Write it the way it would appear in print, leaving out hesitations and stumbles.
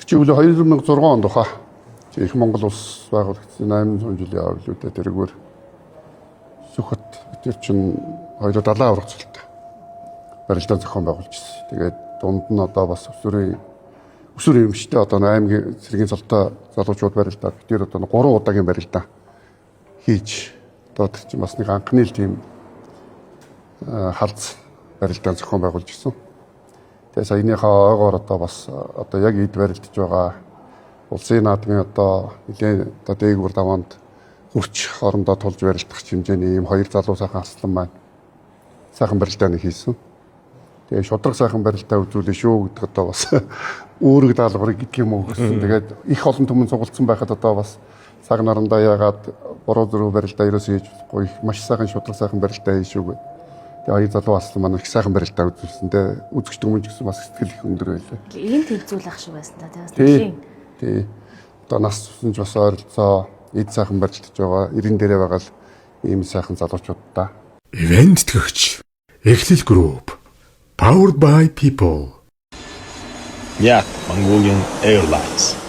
Чи үл 2006 онд баха. Чи их Монгол улс байгуулагдсан 800 жилийн авилуудаа тэргээр сүхот тэр чин хоёулаа 70 аврах цэлтэй. Барилдаан зохион байгуулж ирсэн. Тэгээд дунд нь одоо бас өсвөр эмчтэй одоо аймгийн цэргийн цолтой залуучууд барилдаа тэр одоо 3 удаагийн барилдаан хийж одоо тэр чин бас нэг анхны л тийм халз барилдаан зохион байгуулж ирсэн. Тэгээ саяныхаа ойгоор одоо бас одоо яг эд барилдаж байгаа улсын наадмын одоо нэлээд одоо дээгүүр даваанд хурц хоорондоо тулж барилдах хэмжээний ийм хоёр залуу сайхан аслан маань сайхан барилдааны хийсэн. Тэгээ шудраг сайхан барилдаа үзүүлээ шүү гэдэг одоо бас өөрөг даалгаврыг гэх юм уу гэсэн. Тэгээд их олон түмэн цугулсан байхад одоо бас цаг нарандаа яагаад буруу зүрх барилдаа ерөөсөө хийж болохгүй их маш сайхан шудраг сайхан барилдаа хийшүүг. Тэгээ залуу аслан маань их сайхан барилдаа үзүүлсэн. Тэгээ үзэгч хүмүүж гэсэн бас сэтгэл их өндөр байлаа. Ийм тэнцүүлэх шиг байсан та тийм. Тий. Одоо нас тусанж бас ойролцоо эд сайхан барилдаж байгаа 90 дээрээ байгаа л ийм сайхан залуучууд та. Event төгч Эхлэл Group Powered by People. Myanmar Mongolian Airlines